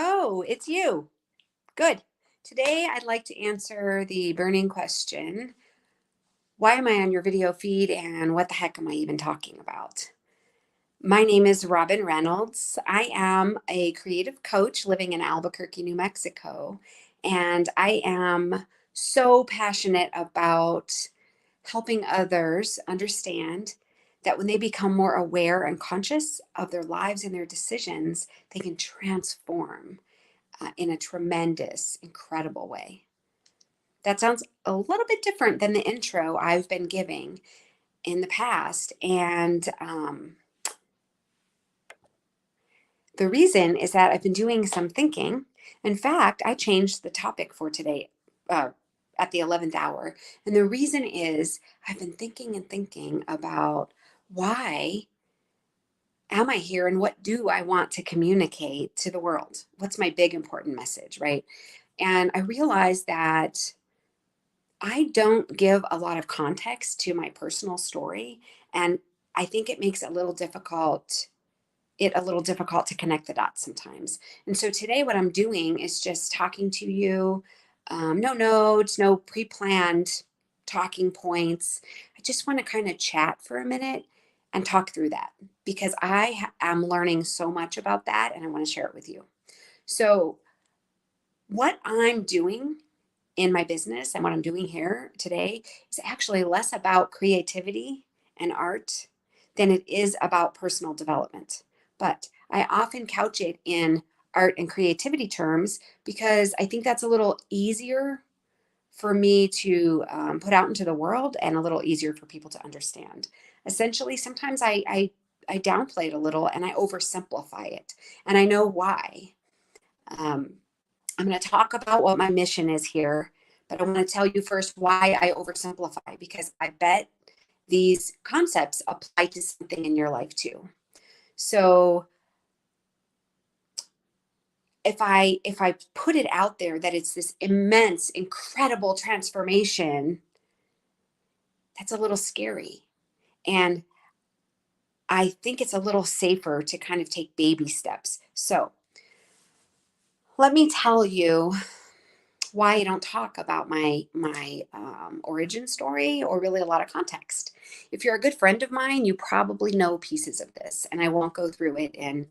Oh, it's you. Good. Today, I'd like to answer the burning question, why am I on your video feed and what the heck am I even talking about? My name is Robin Reynolds. I am a creative coach living in Albuquerque, New Mexico, and I am so passionate about helping others understand that when they become more aware and conscious of their lives and their decisions, they can transform in a tremendous, incredible way. That sounds a little bit different than the intro I've been giving in the past. And the reason is that I've been doing some thinking. In fact, I changed the topic for today uh, at the 11th hour. And the reason is I've been thinking and thinking about why am I here and what do I want to communicate to the world? What's my big important message, right? And I realized that I don't give a lot of context to my personal story, and I think it makes it a little difficult to connect the dots sometimes. And so today, what I'm doing is just talking to you, no notes, no pre-planned talking points. I just want to kind of chat for a minute and talk through that because am learning so much about that, and I want to share it with you. So, what I'm doing in my business and what I'm doing here today is actually less about creativity and art than it is about personal development. But I often couch it in art and creativity terms because I think that's a little easier for me to put out into the world and a little easier for people to understand. Essentially, sometimes I downplay it a little and I oversimplify it. And I know why. Um, I'm going to talk about what my mission is here, but I want to tell you first why I oversimplify because I bet these concepts apply to something in your life too. So if I put it out there that it's this immense, incredible transformation, that's a little scary. And I think it's a little safer to kind of take baby steps. So let me tell you why I don't talk about my origin story or really a lot of context. If you're a good friend of mine, you probably know pieces of this, and I won't go through it in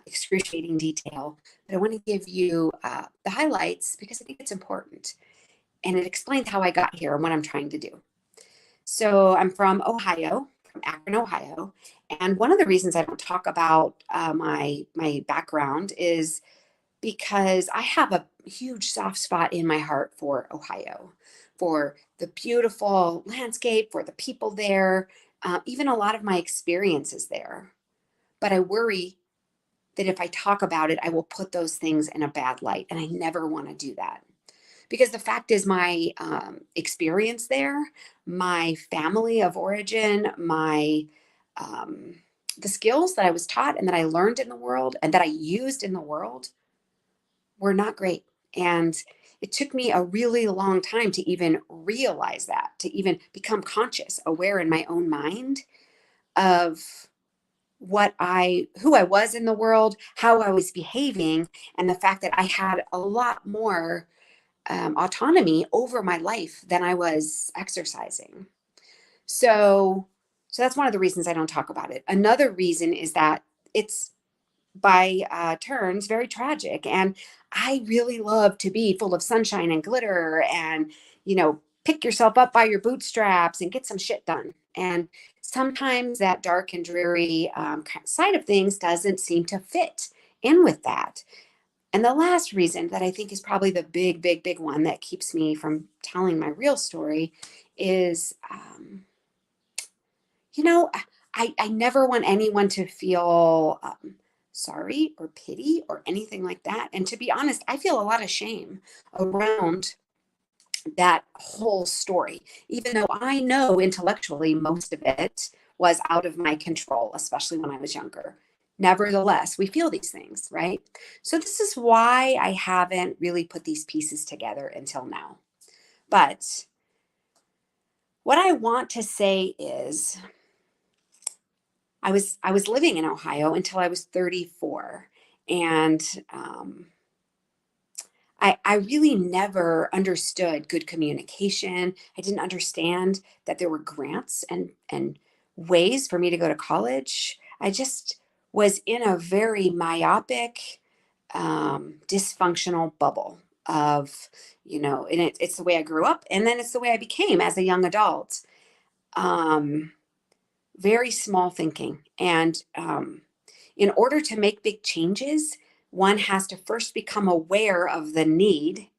excruciating detail. But I want to give you the highlights because I think it's important, and it explains how I got here and what I'm trying to do. So I'm from Ohio, from Akron, Ohio, and one of the reasons I don't talk about my background is because I have a huge soft spot in my heart for Ohio, for the beautiful landscape, for the people there, even a lot of my experiences there. But I worry that if I talk about it, I will put those things in a bad light. And I never want to do that. Because the fact is, my experience there, my family of origin, um, the skills that I was taught and that I learned in the world and that I used in the world were not great. And it took me a really long time to even realize that, to even become conscious, aware in my own mind of who I was in the world, how I was behaving, and the fact that I had a lot more autonomy over my life than I was exercising. So, so that's one of the reasons I don't talk about it. Another reason is that it's by turns very tragic. And I really love to be full of sunshine and glitter and, pick yourself up by your bootstraps and get some shit done. And sometimes that dark and dreary side of things doesn't seem to fit in with that. And the last reason that I think is probably the big, big, big one that keeps me from telling my real story is, you know, I never want anyone to feel sorry or pity or anything like that. And to be honest, I feel a lot of shame around that whole story, even though I know intellectually most of it was out of my control, especially when I was younger. Nevertheless, we feel these things, right? So, this is why I haven't really put these pieces together until now. But what I want to say is, I was living in Ohio until I was 34, and I really never understood good communication. I didn't understand that there were grants and ways for me to go to college. I just was in a very myopic, dysfunctional bubble of, and it's the way I grew up, and then it's the way I became as a young adult. Um, Very small thinking. And in order to make big changes, one has to first become aware of the need.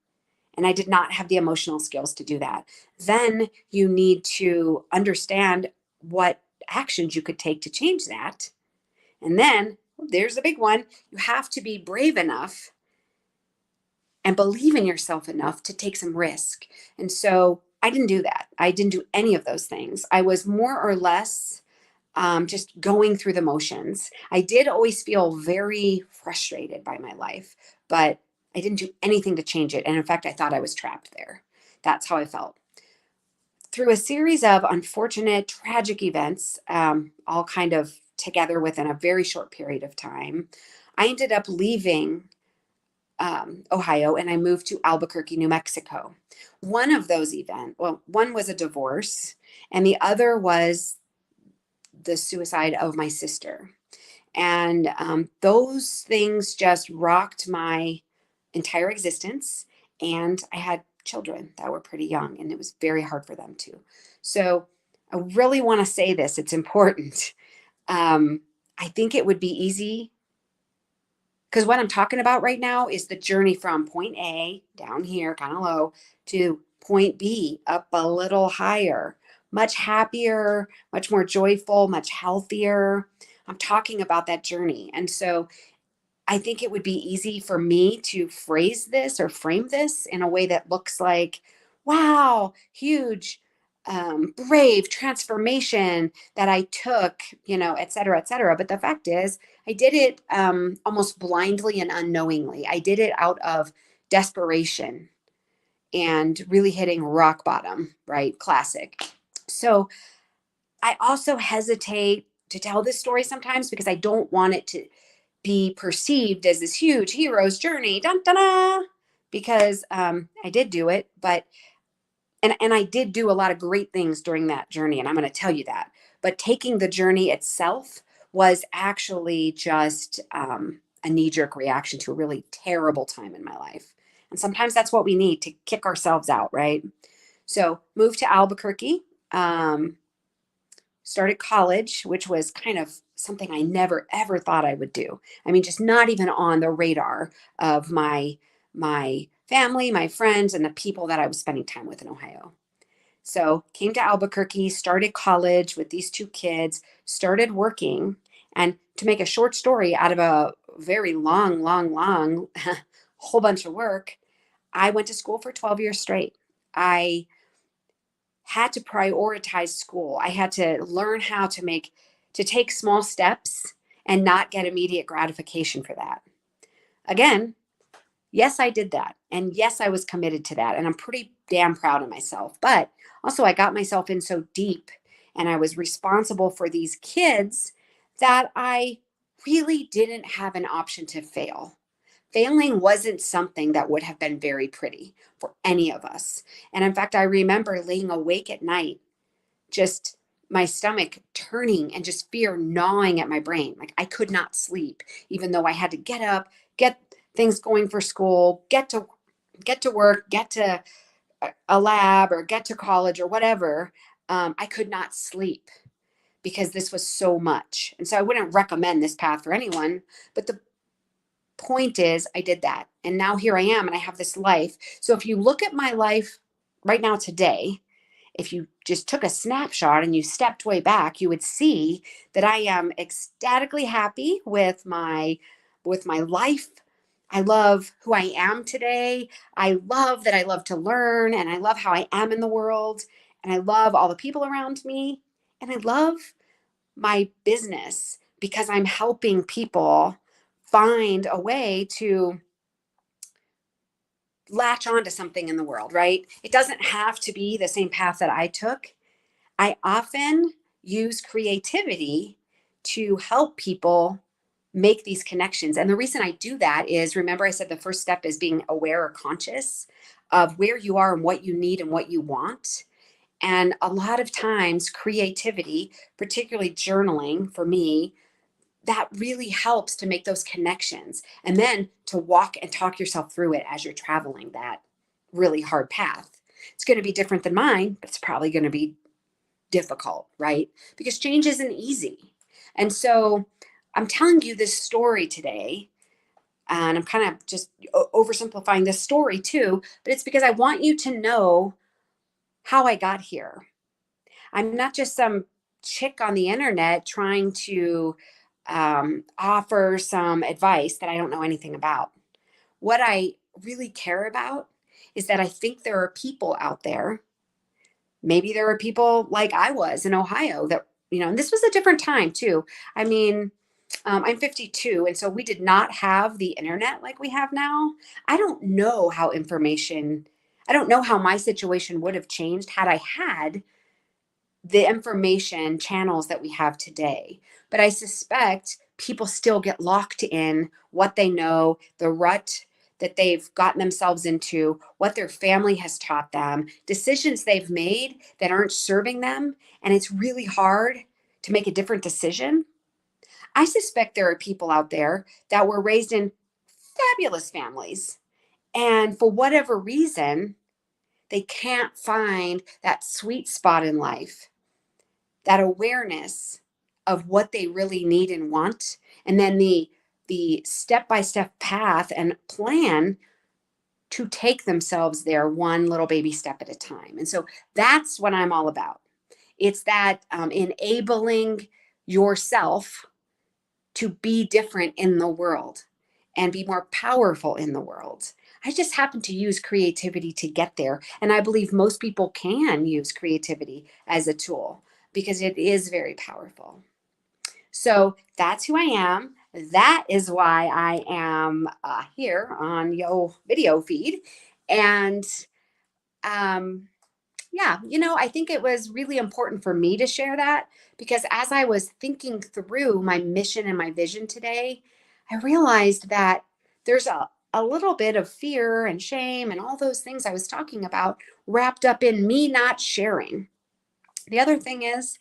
And I did not have the emotional skills to do that. Then you need to understand what actions you could take to change that. And then there's the big one, you have to be brave enough and believe in yourself enough to take some risk. And so I didn't do that. I didn't do any of those things. I was more or less just going through the motions. I did always feel very frustrated by my life, but I didn't do anything to change it. And in fact, I thought I was trapped there. That's how I felt. Through a series of unfortunate, tragic events, all kind of together within a very short period of time, I ended up leaving Ohio, and I moved to Albuquerque, New Mexico. One of those events, well, one was a divorce, and the other was the suicide of my sister. And those things just rocked my entire existence. And I had children that were pretty young, and it was very hard for them too. So I really want to say this, it's important. I think it would be easy because what I'm talking about right now is the journey from point A down here, kind of low, to point B up a little higher, much happier, much more joyful, much healthier. I'm talking about that journey. And so I think it would be easy for me to phrase this or frame this in a way that looks like, wow, huge, brave transformation that I took, et cetera, et cetera. But the fact is, I did it almost blindly and unknowingly. I did it out of desperation and really hitting rock bottom, right? Classic. So I also hesitate to tell this story sometimes because I don't want it to be perceived as this huge hero's journey, dun, dun, dun, because I did do it, but and I did do a lot of great things during that journey, and I'm going to tell you that. But taking the journey itself was actually just a knee-jerk reaction to a really terrible time in my life, and sometimes that's what we need to kick ourselves out, right? So moved to Albuquerque. Started college, which was kind of something I never ever thought I would do. I mean, just not even on the radar of my family, my friends, and the people that I was spending time with in Ohio. So came to Albuquerque, started college with these two kids, started working. And to make a short story out of a very long whole bunch of work, I went to school for 12 years straight. I had to prioritize school. I had to learn how to take small steps and not get immediate gratification for that. Again, yes, I did that. And yes, I was committed to that. And I'm pretty damn proud of myself. But also, I got myself in so deep and I was responsible for these kids that I really didn't have an option to fail. Failing wasn't something that would have been very pretty for any of us. And in fact, I remember laying awake at night, just my stomach turning and just fear gnawing at my brain. Like I could not sleep, even though I had to get up, get things going for school, get to work, get to a lab or get to college or whatever. I could not sleep because this was so much. And so I wouldn't recommend this path for anyone. But the point is, I did that. And now here I am and I have this life. So if you look at my life right now today, if you just took a snapshot and you stepped way back, you would see that I am ecstatically happy with my life. I love who I am today. I love that I love to learn and I love how I am in the world and I love all the people around me and I love my business because I'm helping people find a way to latch on to something in the world, right? It doesn't have to be the same path that I took. I often use creativity to help people make these connections. And the reason I do that is, remember I said the first step is being aware or conscious of where you are and what you need and what you want. And a lot of times, creativity, particularly journaling for me, that really helps to make those connections and then to walk and talk yourself through it as you're traveling that really hard path. It's going to be different than mine, but it's probably going to be difficult, right? Because change isn't easy. And so I'm telling you this story today, and I'm kind of just oversimplifying this story too, but it's because I want you to know how I got here. I'm not just some chick on the internet trying to offer some advice that I don't know anything about. What I really care about is that I think there are people out there. Maybe there are people like I was in Ohio that, and this was a different time too. I mean, I'm 52, and so we did not have the internet like we have now. I don't know how I don't know how my situation would have changed had I had the information channels that we have today. But I suspect people still get locked in what they know, the rut that they've gotten themselves into, what their family has taught them, decisions they've made that aren't serving them. And it's really hard to make a different decision. I suspect there are people out there that were raised in fabulous families. And for whatever reason, they can't find that sweet spot in life, that awareness of what they really need and want, and then the step-by-step path and plan to take themselves there one little baby step at a time. And so that's what I'm all about. It's that enabling yourself to be different in the world and be more powerful in the world. I just happen to use creativity to get there. And I believe most people can use creativity as a tool because it is very powerful. So that's who I am. That is why I am here on your video feed. And yeah, I think it was really important for me to share that because as I was thinking through my mission and my vision today, I realized that there's a little bit of fear and shame and all those things I was talking about wrapped up in me not sharing. The other thing is,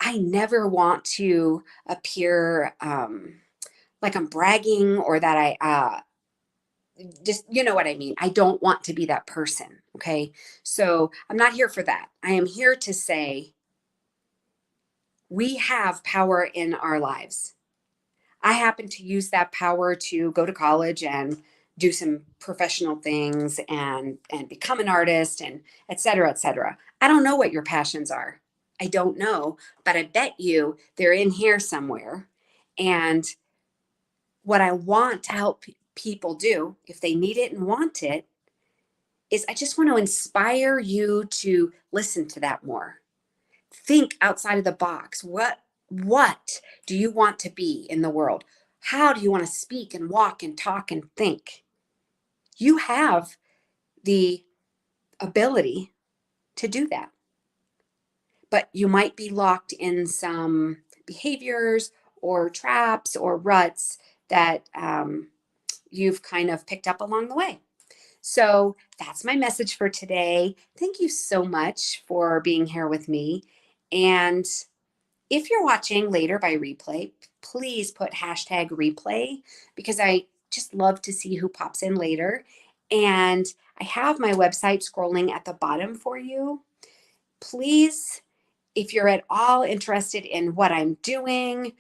I never want to appear like I'm bragging or that I just, you know what I mean? I don't want to be that person. Okay. So I'm not here for that. I am here to say we have power in our lives. I happen to use that power to go to college and do some professional things and become an artist and et cetera, et cetera. I don't know what your passions are. I don't know, but I bet you they're in here somewhere. And what I want to help people do, if they need it and want it, is I just want to inspire you to listen to that more. Think outside of the box. What do you want to be in the world? How do you want to speak and walk and talk and think? You have the ability to do that. But you might be locked in some behaviors or traps or ruts that you've kind of picked up along the way. So that's my message for today. Thank you so much for being here with me. And if you're watching later by replay, please put hashtag replay because I just love to see who pops in later. And I have my website scrolling at the bottom for you. Please, if you're at all interested in what I'm doing,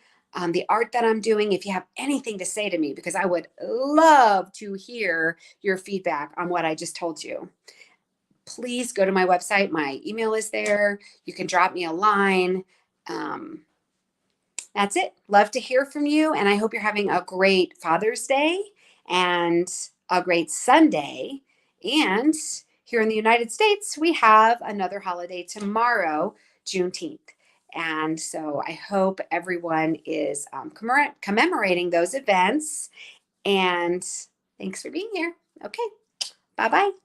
the art that I'm doing, if you have anything to say to me, because I would love to hear your feedback on what I just told you, please go to my website. My email is there. You can drop me a line. That's it. Love to hear from you. And I hope you're having a great Father's Day and a great Sunday. And here in the United States, we have another holiday tomorrow, Juneteenth. And so I hope everyone is commemorating those events. And thanks for being here. Okay. Bye-bye.